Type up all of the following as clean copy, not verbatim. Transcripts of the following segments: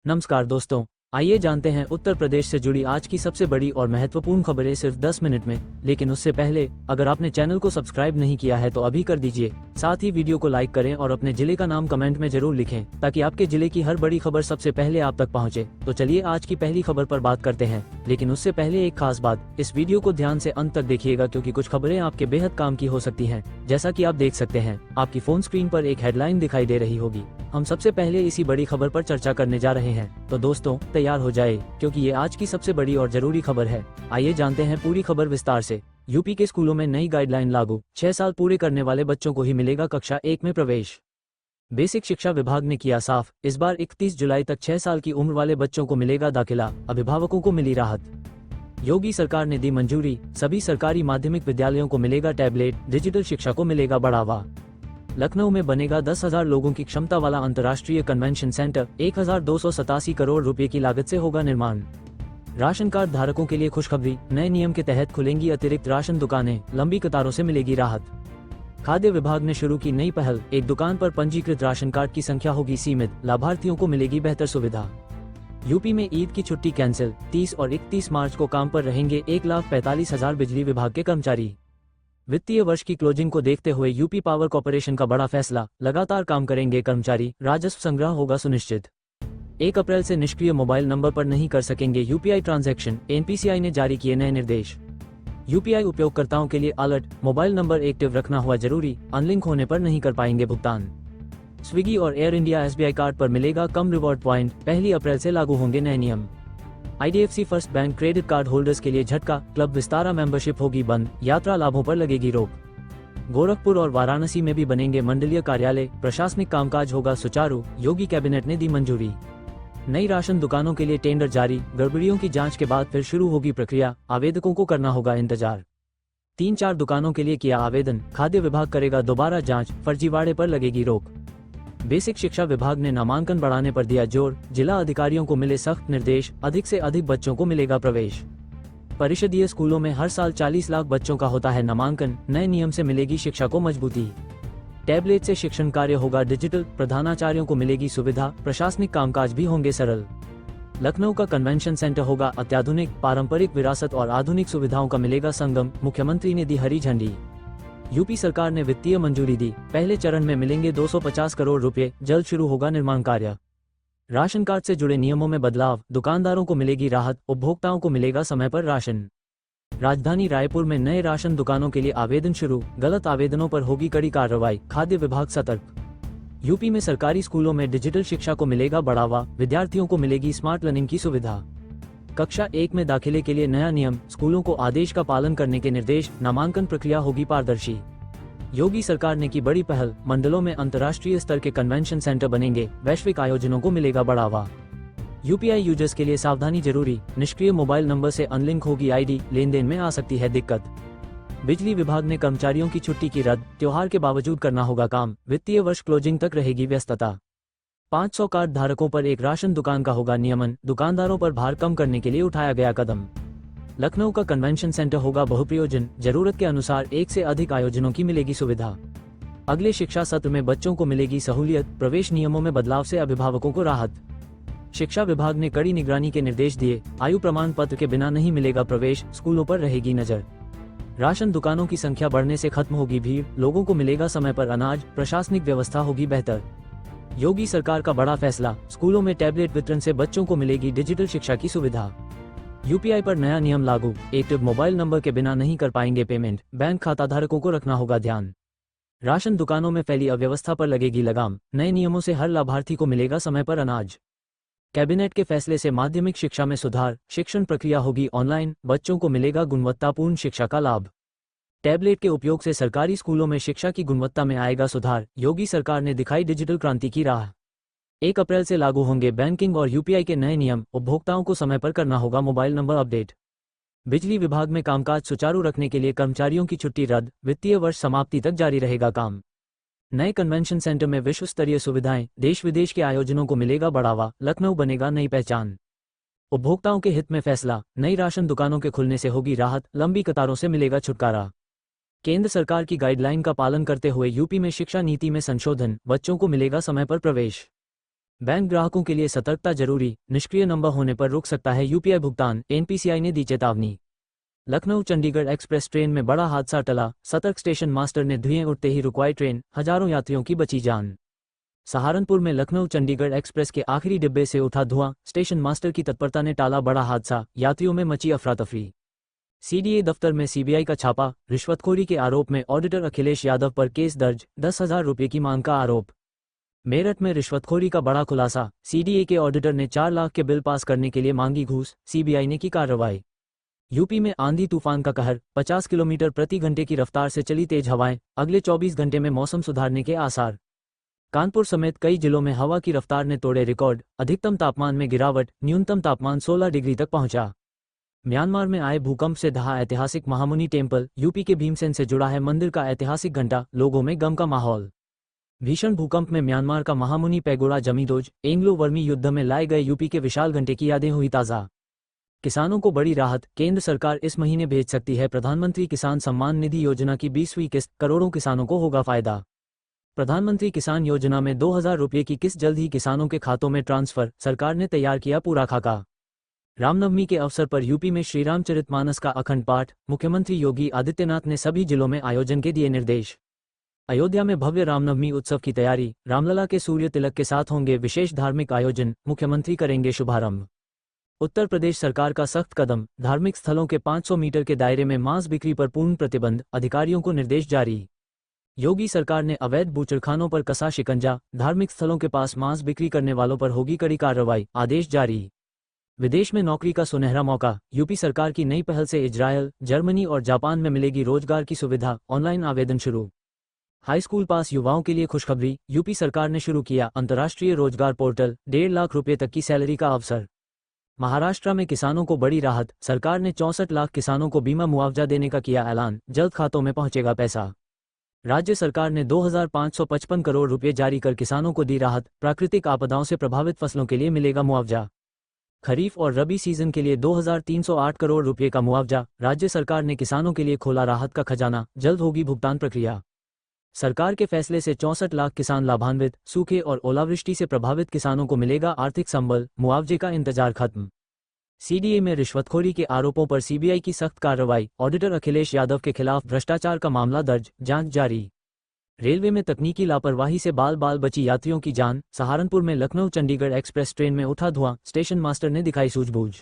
नमस्कार दोस्तों, आइए जानते हैं उत्तर प्रदेश से जुड़ी आज की सबसे बड़ी और महत्वपूर्ण खबरें सिर्फ 10 मिनट में। लेकिन उससे पहले अगर आपने चैनल को सब्सक्राइब नहीं किया है तो अभी कर दीजिए। साथ ही वीडियो को लाइक करें और अपने जिले का नाम कमेंट में जरूर लिखें ताकि आपके जिले की हर बड़ी खबर सबसे पहले आप तक पहुंचे। तो चलिए आज की पहली खबर पर बात करते हैं। लेकिन उससे पहले एक खास बात, इस वीडियो को ध्यान से अंत तक देखिएगा क्योंकि कुछ खबरें आपके बेहद काम की हो सकती हैं। जैसा कि आप देख सकते हैं, आपकी फोन स्क्रीन पर एक हेडलाइन दिखाई दे रही होगी। हम सबसे पहले इसी बड़ी खबर पर चर्चा करने जा रहे हैं। तो दोस्तों तैयार हो जाए क्योंकि ये आज की सबसे बड़ी और जरूरी खबर है। आइए जानते हैं पूरी खबर विस्तार से। यूपी के स्कूलों में नई गाइडलाइन लागू, 6 साल पूरे करने वाले बच्चों को ही मिलेगा कक्षा 1 में प्रवेश। बेसिक शिक्षा विभाग ने किया साफ, इस बार 31 जुलाई तक 6 साल की उम्र वाले बच्चों को मिलेगा दाखिला, अभिभावकों को मिली राहत। योगी सरकार ने दी मंजूरी, सभी सरकारी माध्यमिक विद्यालयों को मिलेगा टैबलेट, डिजिटल शिक्षा को मिलेगा बढ़ावा। लखनऊ में बनेगा 10,000 लोगों की क्षमता वाला अंतर्राष्ट्रीय कन्वेंशन सेंटर, 1,287 करोड़ रुपए की लागत से होगा निर्माण। राशन कार्ड धारकों के लिए खुशखबरी, नए नियम के तहत खुलेंगी अतिरिक्त राशन दुकानें, लंबी कतारों से मिलेगी राहत। खाद्य विभाग ने शुरू की नई पहल, एक दुकान पर पंजीकृत राशन कार्ड की संख्या होगी सीमित, लाभार्थियों को मिलेगी बेहतर सुविधा। यूपी में ईद की छुट्टी कैंसिल, 30 और 31 मार्च को काम पर रहेंगे 1,45,000 बिजली विभाग के कर्मचारी। वित्तीय वर्ष की क्लोजिंग को देखते हुए यूपी पावर कॉर्पोरेशन का बड़ा फैसला, लगातार काम करेंगे कर्मचारी, राजस्व संग्रह होगा सुनिश्चित। 1 अप्रैल से निष्क्रिय मोबाइल नंबर पर नहीं कर सकेंगे यूपीआई ट्रांजैक्शन, एनपीसीआई ने जारी किए नए निर्देश। यूपीआई उपयोगकर्ताओं के लिए अलर्ट, मोबाइल नंबर एक्टिव रखना हुआ जरूरी, अनलिंक होने पर नहीं कर पाएंगे भुगतान। स्विगी और एयर इंडिया एसबीआई कार्ड पर मिलेगा कम रिवॉर्ड पॉइंट, 1 अप्रैल से लागू होंगे नए नियम। IDFC first bank credit card holders के लिए झटका, क्लब विस्तारा मेंबरशिप होगी बंद, यात्रा लाभों पर लगेगी रोक। गोरखपुर और वाराणसी में भी बनेंगे मंडलीय कार्यालय, प्रशासनिक कामकाज होगा सुचारू, योगी कैबिनेट ने दी मंजूरी। नई राशन दुकानों के लिए टेंडर जारी, गड़बड़ियों की जांच के बाद फिर शुरू होगी प्रक्रिया, आवेदकों को करना होगा इंतजार। 3-4 दुकानों के लिए किया आवेदन, खाद्य विभाग करेगा दोबारा जांच, फर्जीवाड़े पर लगेगी रोक। बेसिक शिक्षा विभाग ने नामांकन बढ़ाने पर दिया जोर, जिला अधिकारियों को मिले सख्त निर्देश, अधिक से अधिक बच्चों को मिलेगा प्रवेश। परिषदीय स्कूलों में हर साल 40 लाख बच्चों का होता है नामांकन, नए नियम से मिलेगी शिक्षा को मजबूती। टैबलेट से शिक्षण कार्य होगा डिजिटल, प्रधानाचार्यों को मिलेगी सुविधा, प्रशासनिक कामकाज भी होंगे सरल। लखनऊ का कन्वेंशन सेंटर होगा अत्याधुनिक, पारंपरिक विरासत और आधुनिक सुविधाओं का मिलेगा संगम, मुख्यमंत्री ने दी हरी झंडी। यूपी सरकार ने वित्तीय मंजूरी दी, पहले चरण में मिलेंगे 250 करोड़ रुपए, जल्द शुरू होगा निर्माण कार्य। राशन कार्ड से जुड़े नियमों में बदलाव, दुकानदारों को मिलेगी राहत, उपभोक्ताओं को मिलेगा समय पर राशन। राजधानी रायपुर में नए राशन दुकानों के लिए आवेदन शुरू, गलत आवेदनों पर होगी कड़ी कार्रवाई, खाद्य विभाग सतर्क। यूपी में सरकारी स्कूलों में डिजिटल शिक्षा को मिलेगा बढ़ावा, विद्यार्थियों को मिलेगी स्मार्ट लर्निंग की सुविधा। कक्षा 1 में दाखिले के लिए नया नियम, स्कूलों को आदेश का पालन करने के निर्देश, नामांकन प्रक्रिया होगी पारदर्शी। योगी सरकार ने की बड़ी पहल, मंडलों में अंतर्राष्ट्रीय स्तर के कन्वेंशन सेंटर बनेंगे, वैश्विक आयोजनों को मिलेगा बढ़ावा। यूपीआई यूजर्स के लिए सावधानी जरूरी, निष्क्रिय मोबाइल नंबर से अनलिंक होगी आईडी, लेन देन में आ सकती है दिक्कत। बिजली विभाग ने कर्मचारियों की छुट्टी की रद्द, त्योहार के बावजूद करना होगा काम, वित्तीय वर्ष क्लोजिंग तक रहेगी व्यस्तता। 500 कार्ड धारकों पर एक राशन दुकान का होगा नियमन, दुकानदारों पर भार कम करने के लिए उठाया गया कदम। लखनऊ का कन्वेंशन सेंटर होगा बहुप्रयोजन, जरूरत के अनुसार 1 से अधिक आयोजनों की मिलेगी सुविधा। अगले शिक्षा सत्र में बच्चों को मिलेगी सहूलियत, प्रवेश नियमों में बदलाव से अभिभावकों को राहत। शिक्षा विभाग ने कड़ी निगरानी के निर्देश दिए, आयु प्रमाण पत्र के बिना नहीं मिलेगा प्रवेश, स्कूलों पर रहेगी नजर। राशन दुकानों की संख्या बढ़ने से खत्म होगी भीड़, लोगों को मिलेगा समय पर अनाज, प्रशासनिक व्यवस्था होगी बेहतर। योगी सरकार का बड़ा फैसला, स्कूलों में टैबलेट वितरण से बच्चों को मिलेगी डिजिटल शिक्षा की सुविधा। यूपीआई पर नया नियम लागू, एक्टिव मोबाइल नंबर के बिना नहीं कर पाएंगे पेमेंट, बैंक खाता धारकों को रखना होगा ध्यान। राशन दुकानों में फैली अव्यवस्था पर लगेगी लगाम, नए नियमों से हर लाभार्थी को मिलेगा समय पर अनाज। कैबिनेट के फैसले से माध्यमिक शिक्षा में सुधार, शिक्षण प्रक्रिया होगी ऑनलाइन, बच्चों को मिलेगा गुणवत्तापूर्ण शिक्षा का लाभ। टैबलेट के उपयोग से सरकारी स्कूलों में शिक्षा की गुणवत्ता में आएगा सुधार, योगी सरकार ने दिखाई डिजिटल क्रांति की राह। 1 अप्रैल से लागू होंगे बैंकिंग और यूपीआई के नए नियम, उपभोक्ताओं को समय पर करना होगा मोबाइल नंबर अपडेट। बिजली विभाग में कामकाज सुचारू रखने के लिए कर्मचारियों की छुट्टी रद्द, वित्तीय वर्ष समाप्ति तक जारी रहेगा काम। नए कन्वेंशन सेंटर में विश्व स्तरीय सुविधाएं, देश विदेश के आयोजनों को मिलेगा बढ़ावा, लखनऊ बनेगा नई पहचान। उपभोक्ताओं के हित में फैसला, नई राशन दुकानों के खुलने से होगी राहत, लंबी कतारों से मिलेगा छुटकारा। केंद्र सरकार की गाइडलाइन का पालन करते हुए यूपी में शिक्षा नीति में संशोधन, बच्चों को मिलेगा समय पर प्रवेश। बैंक ग्राहकों के लिए सतर्कता जरूरी, निष्क्रिय नंबर होने पर रुक सकता है यूपीआई भुगतान, एनपीसीआई ने दी चेतावनी। लखनऊ चंडीगढ़ एक्सप्रेस ट्रेन में बड़ा हादसा टला, सतर्क स्टेशन मास्टर ने धुएं उठते ही रुकवाई ट्रेन, हजारों यात्रियों की बची जान। सहारनपुर में लखनऊ चंडीगढ़ एक्सप्रेस के आखिरी डिब्बे से उठा धुआं, स्टेशन मास्टर की तत्परता ने टाला बड़ा हादसा, यात्रियों में मची अफरा तफरी। सीडीए दफ्तर में सीबीआई का छापा, रिश्वतखोरी के आरोप में ऑडिटर अखिलेश यादव पर केस दर्ज, 10,000 रुपये की मांग का आरोप। मेरठ में रिश्वतखोरी का बड़ा खुलासा, सीडीए के ऑडिटर ने 4 लाख के बिल पास करने के लिए मांगी घूस, सीबीआई ने की कार्रवाई। यूपी में आंधी तूफान का कहर, 50 किलोमीटर प्रति घंटे की रफ्तार से चली तेज हवाएं, अगले 24 घंटे में मौसम सुधारने के आसार। कानपुर समेत कई जिलों में हवा की रफ्तार ने तोड़े रिकॉर्ड, अधिकतम तापमान में गिरावट, न्यूनतम तापमान 16 डिग्री तक पहुंचा। म्यांमार में आए भूकंप से ढहा ऐतिहासिक महामुनि टेम्पल, यूपी के भीमसेन से जुड़ा है मंदिर का ऐतिहासिक घंटा, लोगों में गम का माहौल। भीषण भूकंप में म्यांमार का महामुनि पैगोडा जमीदोज, एंग्लो वर्मी युद्ध में लाए गए यूपी के विशाल घंटे की यादें हुई ताज़ा। किसानों को बड़ी राहत, केंद्र सरकार इस महीने भेज सकती है प्रधानमंत्री किसान सम्मान निधि योजना की 20वीं किस्त, करोड़ों किसानों को होगा फायदा। प्रधानमंत्री किसान योजना में 2,000 रुपये की किस्त जल्द ही किसानों के खातों में ट्रांसफर, सरकार ने तैयार किया पूरा खाका। रामनवमी के अवसर पर यूपी में श्रीरामचरितमानस का अखंड पाठ, मुख्यमंत्री योगी आदित्यनाथ ने सभी जिलों में आयोजन के दिए निर्देश। अयोध्या में भव्य रामनवमी उत्सव की तैयारी, रामलला के सूर्य तिलक के साथ होंगे विशेष धार्मिक आयोजन, मुख्यमंत्री करेंगे शुभारंभ। उत्तर प्रदेश सरकार का सख्त कदम, धार्मिक स्थलों के 500 मीटर के दायरे में मांस बिक्री पर पूर्ण प्रतिबंध, अधिकारियों को निर्देश जारी। योगी सरकार ने अवैध बूचड़खानों पर कसा शिकंजा, धार्मिक स्थलों के पास मांस बिक्री करने वालों पर होगी कड़ी कार्रवाई, आदेश जारी। विदेश में नौकरी का सुनहरा मौका, यूपी सरकार की नई पहल से इजरायल, जर्मनी और जापान में मिलेगी रोजगार की सुविधा, ऑनलाइन आवेदन शुरू। हाई स्कूल पास युवाओं के लिए खुशखबरी, यूपी सरकार ने शुरू किया अंतर्राष्ट्रीय रोजगार पोर्टल, 1.5 लाख रुपये तक की सैलरी का अवसर। महाराष्ट्र में किसानों को बड़ी राहत, सरकार ने 64 लाख किसानों को बीमा मुआवजा देने का किया ऐलान, जल्द खातों में पहुंचेगा पैसा। राज्य सरकार ने 2,555 करोड़ रुपये जारी कर किसानों को दी राहत, प्राकृतिक आपदाओं से प्रभावित फसलों के लिए मिलेगा मुआवजा। खरीफ और रबी सीजन के लिए 2,308 करोड़ रुपये का मुआवजा, राज्य सरकार ने किसानों के लिए खोला राहत का खजाना, जल्द होगी भुगतान प्रक्रिया। सरकार के फैसले से 64 लाख किसान लाभान्वित, सूखे और ओलावृष्टि से प्रभावित किसानों को मिलेगा आर्थिक संबल, मुआवजे का इंतजार खत्म। सीडीए में रिश्वतखोरी के आरोपों पर सीबीआई की सख्त कार्रवाई, ऑडिटर अखिलेश यादव के खिलाफ भ्रष्टाचार का मामला दर्ज, जांच जारी। रेलवे में तकनीकी लापरवाही से बाल बाल बची यात्रियों की जान, सहारनपुर में लखनऊ चंडीगढ़ एक्सप्रेस ट्रेन में उठा धुआं, स्टेशन मास्टर ने दिखाई सूझबूझ।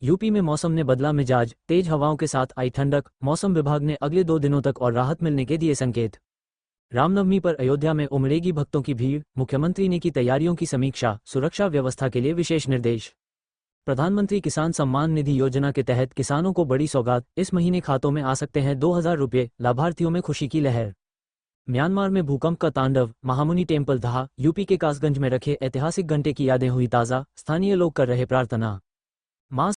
यूपी में मौसम ने बदला मिजाज, तेज हवाओं के साथ आई ठंडक, मौसम विभाग ने अगले 2 दिनों तक और राहत मिलने के दिए संकेत। रामनवमी पर अयोध्या में उमड़ेगी भक्तों की भीड़, मुख्यमंत्री ने की तैयारियों की समीक्षा, सुरक्षा व्यवस्था के लिए विशेष निर्देश। प्रधानमंत्री किसान सम्मान निधि योजना के तहत किसानों को बड़ी सौगात, इस महीने खातों में आ सकते हैं 2,000 रुपये, लाभार्थियों में खुशी की लहर। म्यांमार में भूकंप का तांडव, महामुनि टेम्पल ढहा, यूपी के कासगंज में रखे ऐतिहासिक घंटे की यादें हुई ताज़ा, स्थानीय लोग कर रहे प्रार्थना। मां